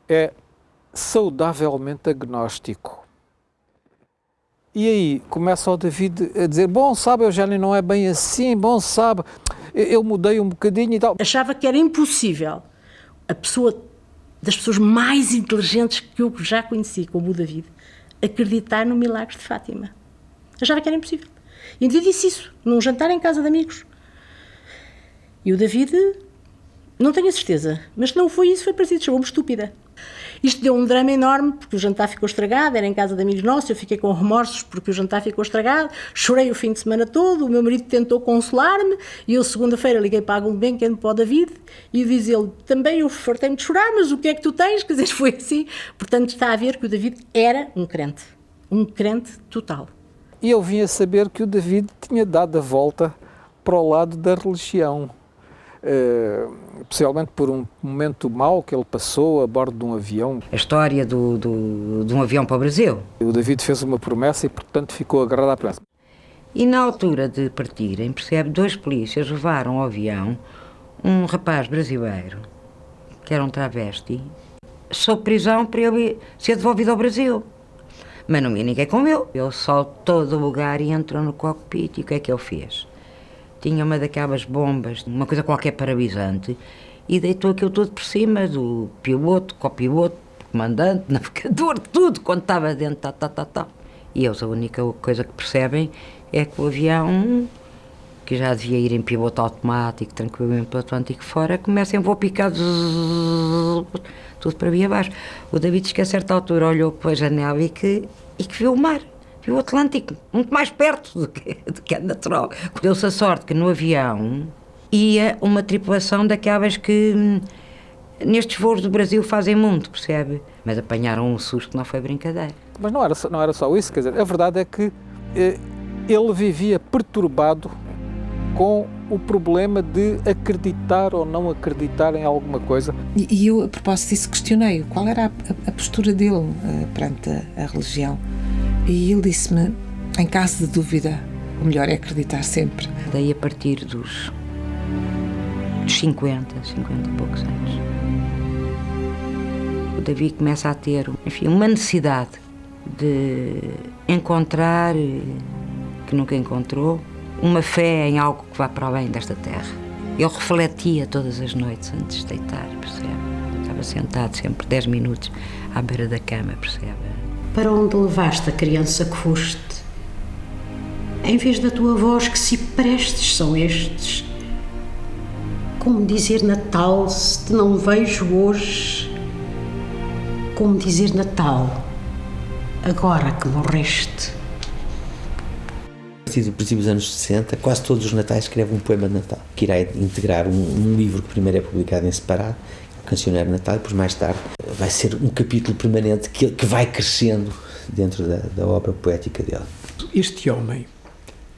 É saudavelmente agnóstico. E aí começa o David a dizer: bom, sabe, Eugénio, não é bem assim, bom, sabe, eu mudei um bocadinho e tal. Achava que era impossível das pessoas mais inteligentes que eu já conheci, como o David, acreditar no milagre de Fátima. Achava que era impossível. E um dia disse isso, num jantar em casa de amigos. E o David, não tenho a certeza, mas não foi isso, foi parecido, chamou-me estúpida. Isto deu um drama enorme, porque o jantar ficou estragado, era em casa de amigos nossos, eu fiquei com remorsos porque o jantar ficou estragado, chorei o fim de semana todo, o meu marido tentou consolar-me, e eu segunda-feira liguei para a Gulbenkian para o David, e diz ele: também eu fartei-me de chorar, mas o que é que tu tens? Quer dizer, foi assim. Portanto, está a ver que o David era um crente total. E eu vim a saber que o David tinha dado a volta para o lado da religião. Especialmente por um momento mau que ele passou a bordo de um avião. A história de um avião para o Brasil. O David fez uma promessa e, portanto, ficou agarrado à promessa. E na altura de partirem, percebe, 2 polícias levaram ao avião um rapaz brasileiro, que era um travesti, sob prisão para ele ser devolvido ao Brasil. Mas não ia ninguém com ele. Ele saltou do lugar e entrou no cockpit. E o que é que ele fez? Tinha uma daquelas bombas, uma coisa qualquer paralisante, e deitou aquilo tudo por cima do piloto, copiloto, comandante, navegador, tudo, quando estava dentro, E eles, a única coisa que percebem é que o avião, que já devia ir em piloto automático, tranquilamente pelo Atlântico fora, começa em voo picado, tudo para via abaixo. O David, diz que a certa altura olhou pela janela e que viu o mar. Viu o Atlântico, muito mais perto do que é natural. Deu-se a sorte que no avião ia uma tripulação daquelas que nestes voos do Brasil fazem muito, percebe? Mas apanharam um susto que não foi brincadeira. Mas não era só isso, quer dizer, a verdade é que ele vivia perturbado com o problema de acreditar ou não acreditar em alguma coisa. E eu, a propósito disso, questionei qual era a postura dele perante a religião. E ele disse-me: em caso de dúvida, o melhor é acreditar sempre. Daí a partir dos 50 e poucos anos, o Davi começa a ter, enfim, uma necessidade de encontrar, que nunca encontrou, uma fé em algo que vá para além desta terra. Ele refletia todas as noites antes de deitar, percebe? Estava sentado sempre 10 minutos à beira da cama, percebe? Para onde levaste a criança que foste? Em vez da tua voz, que ciprestes são estes? Como dizer Natal se te não vejo hoje? Como dizer Natal agora que morreste? partir do princípio dos anos 60, quase todos os natais escreve um poema de Natal, que irá integrar um livro que primeiro é publicado em separado, o Cancioneiro de Natal, e depois mais tarde vai ser um capítulo permanente que vai crescendo dentro da obra poética dele. Este homem,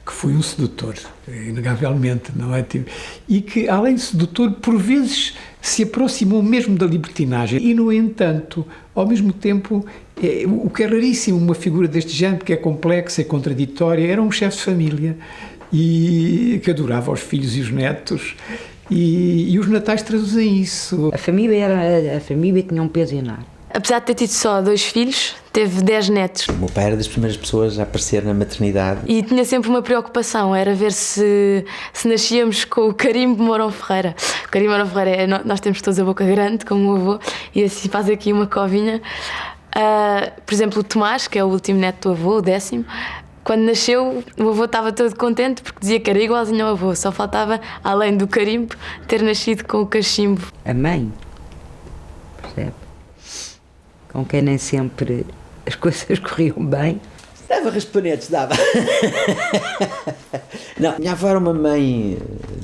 que foi um sedutor, inegavelmente, não é? E que, além de sedutor, por vezes se aproximou mesmo da libertinagem e, no entanto, ao mesmo tempo, o que é raríssimo, uma figura deste género, que é complexa e contraditória, era um chefe de família e que adorava os filhos e os netos, e os natais traduzem isso. A família tinha um peso enorme. Apesar de ter tido só 2 filhos, teve 10 netos. O meu pai era das primeiras pessoas a aparecer na maternidade. E tinha sempre uma preocupação, era ver se nascíamos com o carimbo Mourão Ferreira. O carimbo Mourão Ferreira, nós temos todos a boca grande, como o avô, e assim faz aqui uma covinha. Por exemplo, o Tomás, que é o último neto do avô, o 10º, quando nasceu, o avô estava todo contente porque dizia que era igualzinho ao avô, só faltava, além do carimbo, ter nascido com o cachimbo. A mãe, percebe? Com quem nem sempre as coisas corriam bem. Dava raspanetes, dava. Não, minha avó era uma mãe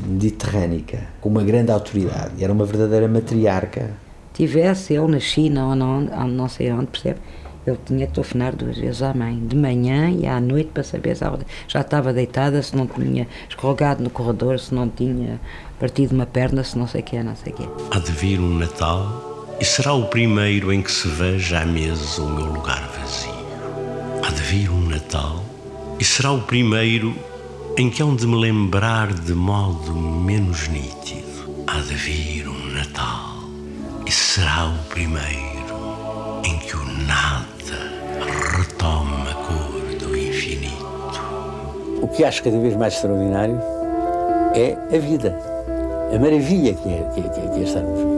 mediterrânica, com uma grande autoridade, era uma verdadeira matriarca. Tivesse ele na China ou não sei onde, percebe? Ele tinha que telefonar 2 vezes à mãe, de manhã e à noite, para saber se ela já estava deitada, se não tinha escorregado no corredor, se não tinha partido uma perna, se não sei o quê, não sei o quê. Há de vir um Natal e será o primeiro em que se veja à mesa o meu lugar vazio. Há de vir um Natal e será o primeiro em que hão de me lembrar de modo menos nítido. Há de vir um Natal e será o primeiro em que o nada retoma a cor do infinito. O que acho cada vez mais extraordinário é a vida, a maravilha que é estarmos vivos.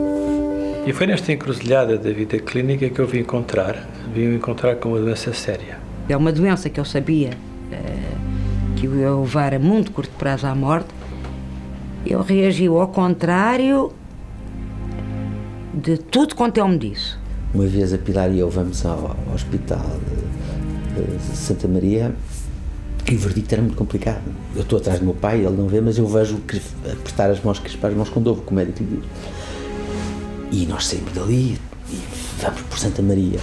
E foi nesta encruzilhada da vida clínica que eu vim encontrar com uma doença séria. É uma doença que eu sabia que eu ia levar a muito curto prazo à morte. Eu reagi ao contrário de tudo quanto ele me disse. Uma vez a Pilar e eu vamos ao hospital de Santa Maria e o verdicto era muito complicado. Eu estou atrás do meu pai, ele não vê, mas eu vejo apertar as mãos, crispar as mãos com dor, como o médico lhe diz. E nós saímos dali e vamos por Santa Maria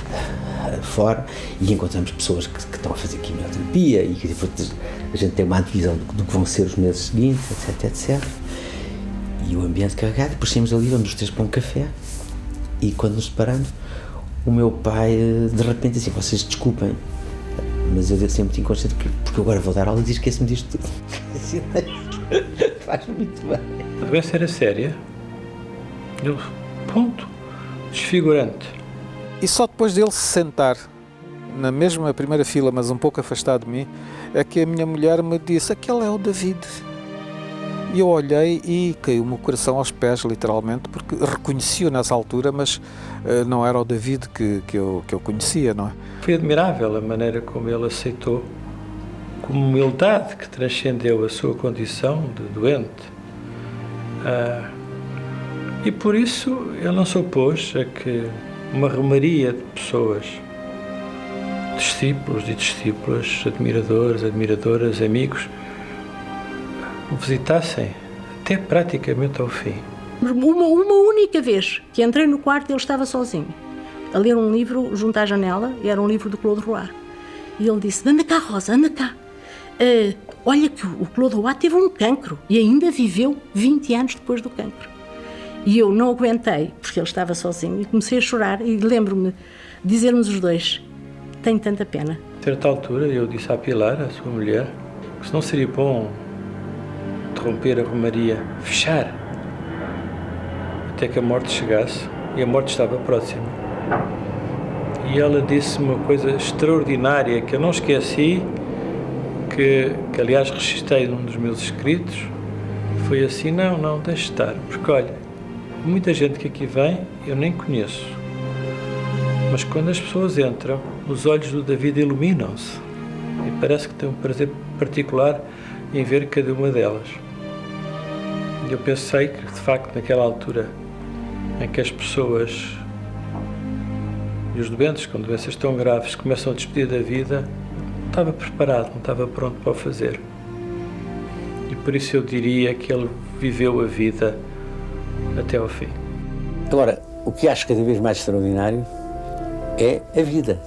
fora e encontramos pessoas que estão a fazer quimioterapia e que depois a gente tem uma antevisão do que vão ser os meses seguintes, etc. E o ambiente carregado, depois saímos ali, vamos os 3 para um café e quando nos separamos, o meu pai de repente assim, vocês desculpem, mas eu devo ser muito inconsciente porque eu agora vou dar aula e esqueço-me disto tudo. Faz muito bem. A doença era séria. Ponto. Desfigurante. E só depois dele se sentar na mesma primeira fila, mas um pouco afastado de mim, é que a minha mulher me disse: aquele é o David. E eu olhei e caiu-me o coração aos pés, literalmente, porque reconheci-o nessa altura, mas não era o David que eu conhecia, não é? Foi admirável a maneira como ele aceitou, com humildade que transcendeu a sua condição de doente. E por isso ele não se opôs a que uma romaria de pessoas, discípulos e discípulas, admiradores, admiradoras, amigos, o visitassem até praticamente ao fim. Uma única vez que entrei no quarto, ele estava sozinho, a ler um livro junto à janela, e era um livro do Claude Roy. E ele disse: anda cá, Rosa, anda cá. Olha que o Claude Roy teve um cancro e ainda viveu 20 anos depois do cancro. E eu não aguentei, porque ele estava sozinho, e comecei a chorar, e lembro-me de dizermos os dois: tenho tanta pena. A certa altura eu disse à Pilar, a sua mulher, que se não seria bom interromper a romaria, fechar, até que a morte chegasse, e a morte estava próxima. E ela disse uma coisa extraordinária que eu não esqueci, que aliás registrei num dos meus escritos. Foi assim: não, deixe estar, porque olha, muita gente que aqui vem eu nem conheço, mas quando as pessoas entram, os olhos do David iluminam-se e parece que tem um prazer particular em ver cada uma delas. E eu pensei que, de facto, naquela altura em que as pessoas e os doentes com doenças tão graves começam a despedir da vida, não estava preparado, não estava pronto para o fazer. E por isso eu diria que ele viveu a vida até ao fim. Agora, o que acho cada vez mais extraordinário é a vida,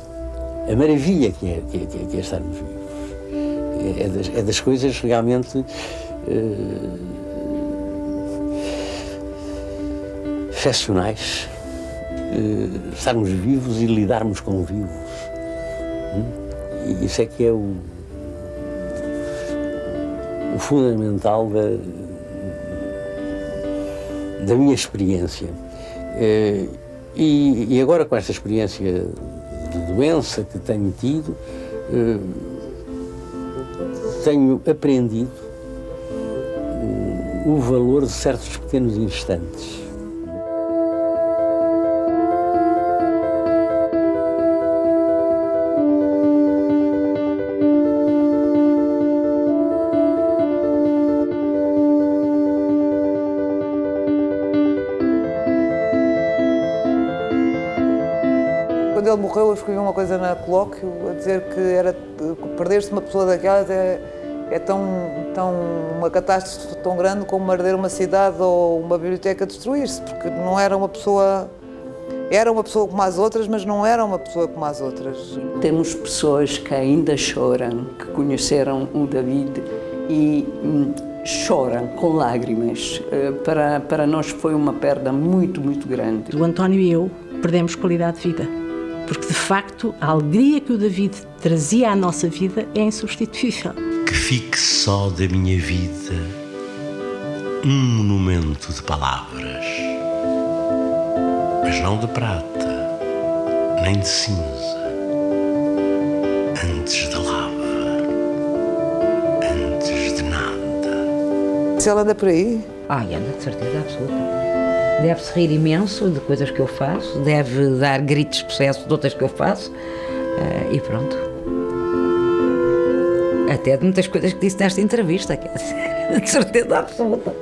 a maravilha que é estarmos vivos. É das coisas realmente excepcionais, estarmos vivos e lidarmos com vivos. E isso é que é o fundamental da minha experiência. E agora, com esta experiência de doença que tenho tido, tenho aprendido o valor de certos pequenos instantes. Quando ele morreu, eu escrevi uma coisa na colóquio a dizer que perder-se uma pessoa daquelas é tão uma catástrofe tão grande como perder uma cidade ou uma biblioteca destruir-se, porque não era uma pessoa como as outras, mas não era uma pessoa como as outras. Temos pessoas que ainda choram, que conheceram o David e choram com lágrimas. Para nós foi uma perda muito, muito grande. O António e eu perdemos qualidade de vida. Porque, de facto, a alegria que o David trazia à nossa vida é insubstituível. Que fique só da minha vida um monumento de palavras, mas não de prata, nem de cinza, antes de lava, antes de nada. Se ela anda por aí? Anda de certeza absoluta. Deve-se rir imenso de coisas que eu faço, deve dar gritos de sucesso de outras que eu faço, e pronto. Até de muitas coisas que disse nesta entrevista, de certeza absoluta.